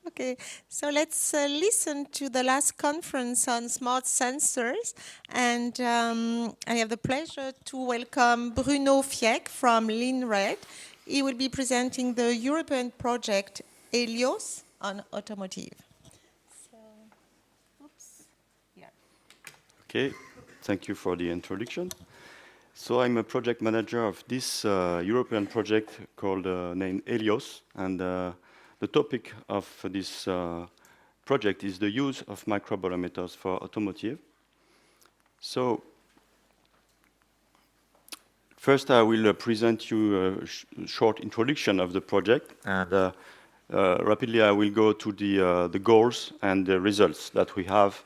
Okay, so let's listen to the last conference on smart sensors. And I have the pleasure to welcome Bruno Fieque from Lynred. He will be presenting the European project HELIAUS on automotive. So, oops, yeah. Okay, thank you for the introduction. So I'm a project manager of this European project called named HELIAUS, and the topic of this project is the use of microbolometers for automotive. So first I will present you a short introduction of the project, and rapidly I will go to the goals and the results that we have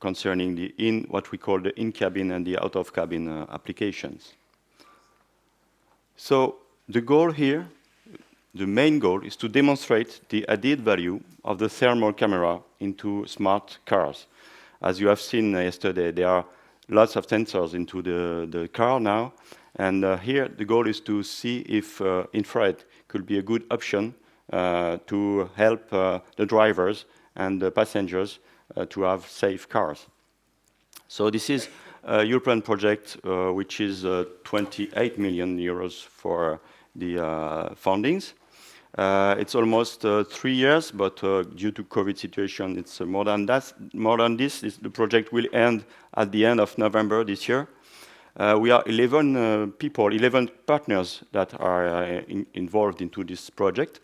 concerning what we call the in-cabin and the out-of-cabin applications. So the goal here, the main goal, is to demonstrate the added value of the thermal camera into smart cars. As you have seen yesterday, there are lots of sensors into the car now, and here the goal is to see if infrared could be a good option to help the drivers and the passengers to have safe cars. So this is a European project which is 28 million euros for the fundings. It's almost 3 years, but due to COVID situation, it's more than that. More than this, the project will end at the end of November this year. We are 11 people, 11 partners that are involved into this project.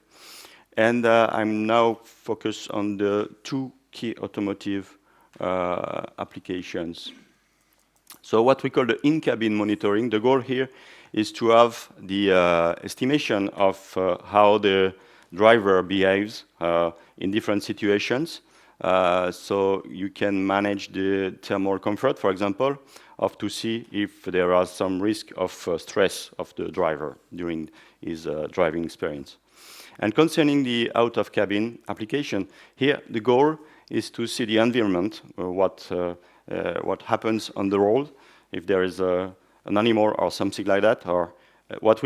And I'm now focused on the two key automotive applications. So what we call the in-cabin monitoring, the goal here is to have the estimation of how the driver behaves in different situations. So you can manage the thermal comfort, for example, of to see if there are some risk of stress of the driver during his driving experience. And concerning the out-of-cabin application, here the goal is to see the environment, what happens on the road, if there is an animal or something like that, or what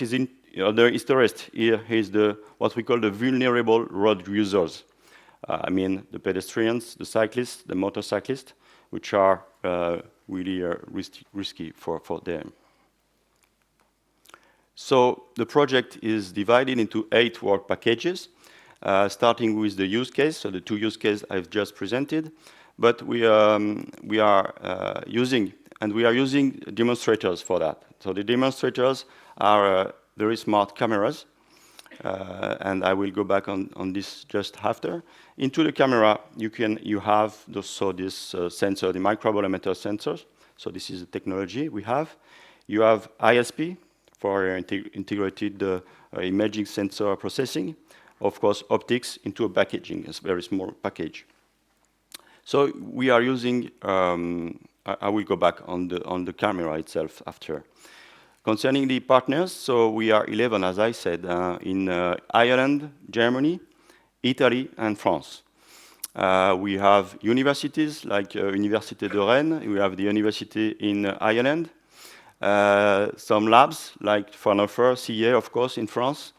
is in the interest here is what we call the vulnerable road users. I mean the pedestrians, the cyclists, the motorcyclists, which are really risky for them. So the project is divided into 8 work packages, starting with the use case, so the 2 use cases I've just presented. But we are using demonstrators for that. So the demonstrators are very smart cameras, and I will go back on this just after. Into the camera, you have this sensor, the microbolometer sensors. So this is the technology we have. You have ISP for integrated imaging sensor processing. Of course, optics into a packaging, a very small package. So we are using, I will go back on the camera itself after. Concerning the partners, so we are 11, as I said, in Ireland, Germany, Italy, and France. We have universities like Université de Rennes. We have the university in Ireland. Some labs like Fraunhofer, CEA, of course, in France,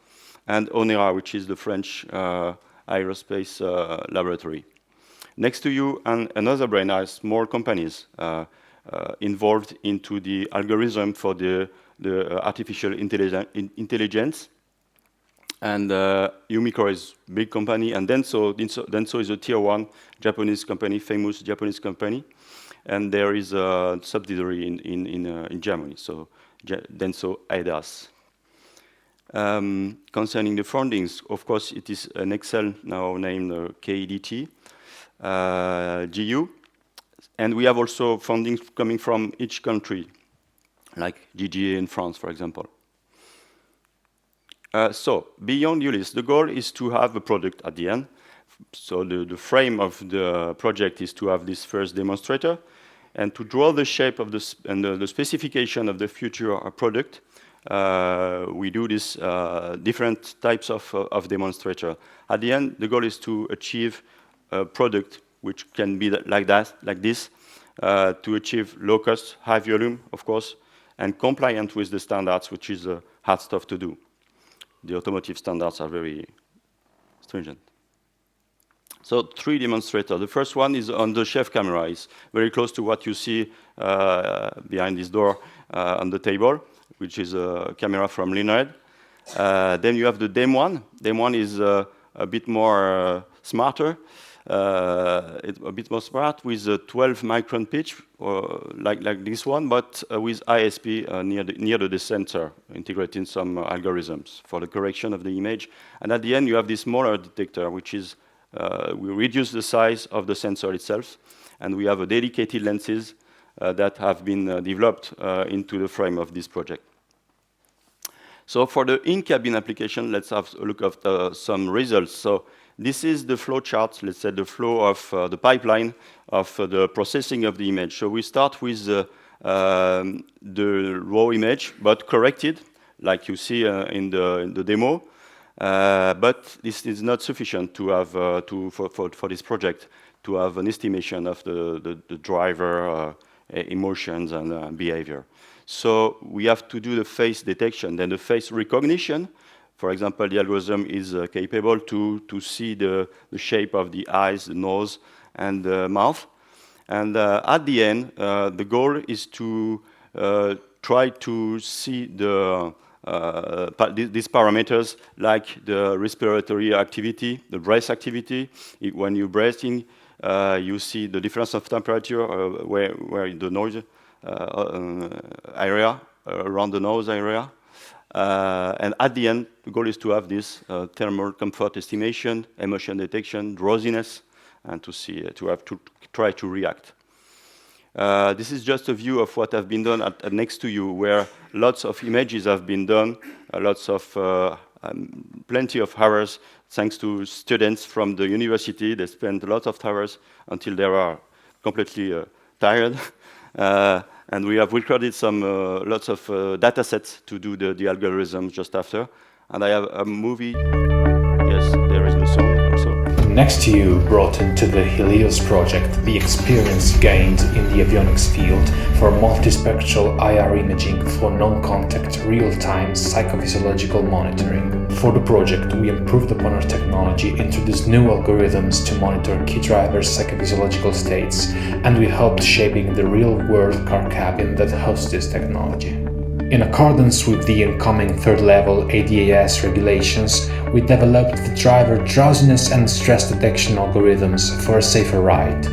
and ONERA, which is the French aerospace laboratory. Next to you, another brain are small companies involved into the algorithm for the artificial intelligence. And Umicore is a big company, and Denso is a tier 1 Japanese company, famous Japanese company. And there is a subsidiary in Germany, so Denso ADAS. Concerning the fundings, of course, it is an Excel now named KEDT, GU. And we have also funding coming from each country, like GGA in France, for example. So beyond ULIS, the goal is to have a product at the end. So the frame of the project is to have this first demonstrator and to draw the shape of the specification of the future product. We do this different types of demonstrator. At the end, the goal is to achieve a product which can be like this, to achieve low cost, high volume, of course, and compliant with the standards, which is hard stuff to do. The automotive standards are very stringent. So 3 demonstrators. The first one is on the chef camera. It's very close to what you see behind this door on the table, which is a camera from Lynred. Then you have the DEM one. DEM one is a bit more smarter. It's a bit more smart with a 12 micron pitch, like this one, but with ISP near the sensor, integrating some algorithms for the correction of the image. And at the end, you have this smaller detector, which is we reduce the size of the sensor itself, and we have a dedicated lenses that have been developed into the frame of this project. So for the in-cabin application, let's have a look at some results. So this is the flow chart, let's say the flow of the pipeline of the processing of the image. So we start with the raw image, but corrected, like you see in the demo. But this is not sufficient to have for this project to have an estimation of the driver emotions and behavior. So we have to do the face detection, then the face recognition. For example, the algorithm is capable to see the shape of the eyes, the nose, and the mouth. And at the end, the goal is to try to see these parameters like the respiratory activity, the breath activity. When you're breathing, you see the difference of temperature where the nose area, around the nose area. And at the end, the goal is to have this thermal comfort estimation, emotion detection, drowsiness, and to try to react. This is just a view of what have been done next to you, where lots of images have been done, plenty of hours, thanks to students from the university. They spend lots of hours until they are completely tired. And we have recorded lots of data sets to do the algorithm just after. And I have a movie. Yes, there is no song also. Next to you brought into the HELIAUS project the experience gained in the avionics field for multispectral IR imaging for non-contact real-time psychophysiological monitoring. For the project, we improved upon our technology, introduced new algorithms to monitor key drivers' psychophysiological states, and we helped shaping the real-world car cabin that hosts this technology. In accordance with the incoming third-level ADAS regulations, we developed the driver drowsiness and stress detection algorithms for a safer ride.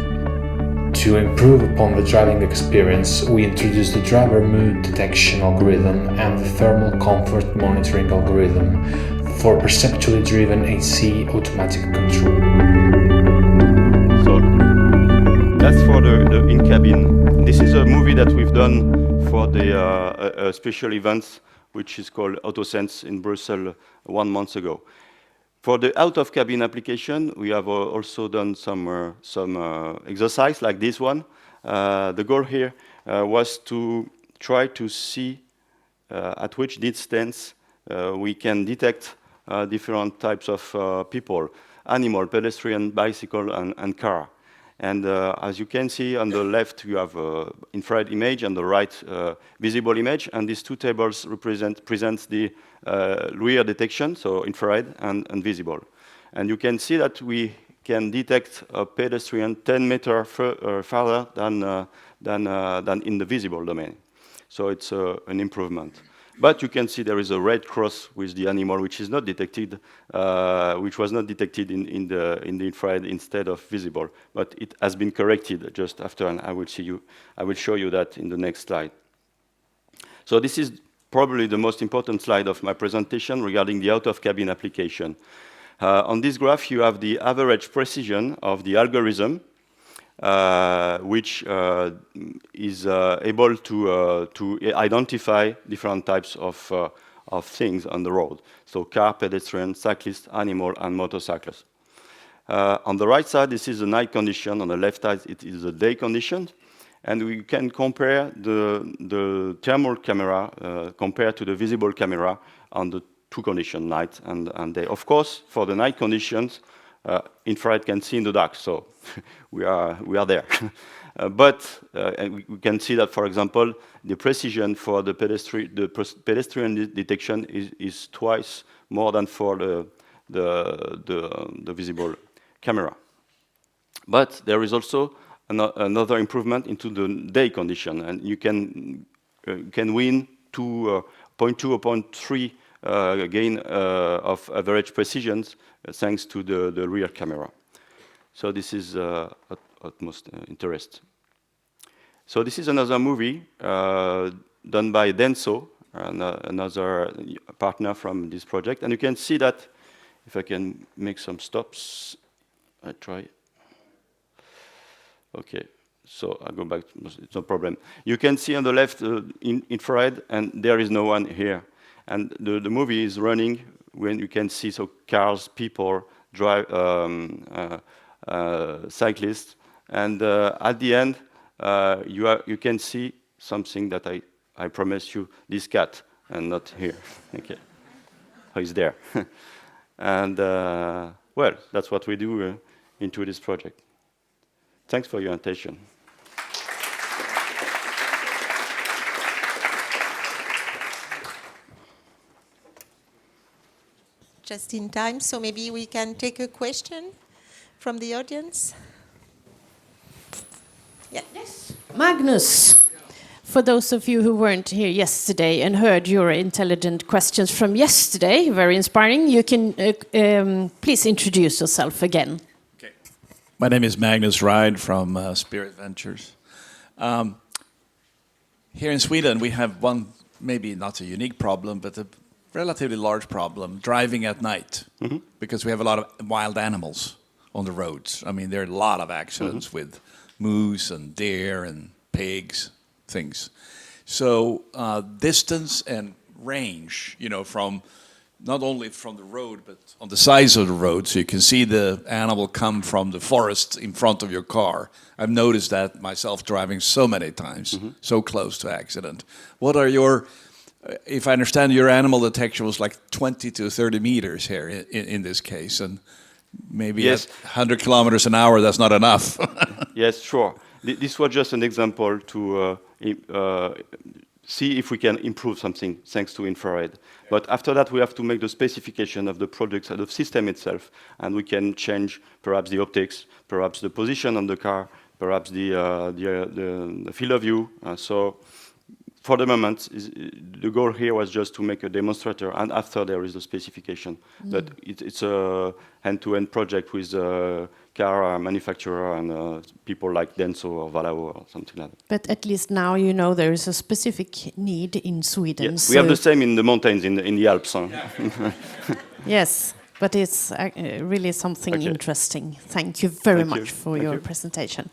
To improve upon the driving experience, we introduced the driver mood detection algorithm and the thermal comfort monitoring algorithm for perceptually driven AC automatic control. So that's for the in-cabin. This is a movie that we've done for the special events, which is called AutoSense in Brussels 1 month ago. For the out-of-cabin application, we have also done some exercise like this one. The goal here was to try to see at which distance we can detect different types of people, animal, pedestrian, bicycle, and car. And as you can see on the left, you have infrared image, and the right visible image. And these two tables presents the rear detection, so infrared and visible. And you can see that we can detect a pedestrian 10 meters farther than in the visible domain. So it's an improvement. But you can see there is a red cross with the animal, which is not detected, which was not detected in the infrared instead of visible. But it has been corrected just after, and I will show you that in the next slide. So this is probably the most important slide of my presentation regarding the out-of-cabin application. On this graph, you have the average precision of the algorithm, which is able to identify different types of things on the road. So car, pedestrian, cyclist, animal, and motorcyclist. On the right side, this is the night condition. On the left side, it is the day condition. And we can compare the thermal camera compared to the visible camera on the two conditions, night and day. Of course, for the night conditions, infrared can see in the dark, so we are there. But we can see that, for example, the precision for the pedestrian detection is twice more than for the visible camera. But there is also another improvement into the day condition, and you can win 0.2 or 0.3 gain of average precision thanks to the rear camera. So this is utmost interest. So this is another movie done by Denso, another partner from this project. And you can see that, if I can make some stops, I try. Okay, so I go back, it's no problem. You can see on the left infrared, and there is no one here. And the movie is running when you can see cars, people, cyclists, and at the end you can see something that I promise you, this cat, and not here. Okay, oh, he's there. And well, that's what we do into this project. Thanks for your attention. Just in time, so maybe we can take a question from the audience. Yeah. Yes. Magnus, for those of you who weren't here yesterday and heard your intelligent questions from yesterday, very inspiring, you can please introduce yourself again. Okay. My name is Magnus Ride from Spirit Ventures. Here in Sweden, we have one, maybe not a unique problem, but a relatively large problem, driving at night, because we have a lot of wild animals on the roads. I mean, there are a lot of accidents with moose and deer and pigs, things. So distance and range, you know, from not only from the road, but on the sides of the road, so you can see the animal come from the forest in front of your car. I've noticed that myself driving so many times, so close to accident. What are your... If I understand, your animal detection was like 20 to 30 meters here in this case, and maybe yes. At 100 kilometers an hour, that's not enough. Yes, sure. This was just an example to see if we can improve something thanks to infrared. But after that, we have to make the specification of the products and the system itself, and we can change perhaps the optics, perhaps the position on the car, perhaps the field of view. So. For the moment, the goal here was just to make a demonstrator, and after there is the specification. But it's a hand-to-hand project with a car manufacturer and people like Denso or Valao or something like that. But at least now you know there is a specific need in Sweden. Yes, we have the same in the mountains, in the Alps. Huh? Yes, but it's really something interesting. Thank you very much for your presentation.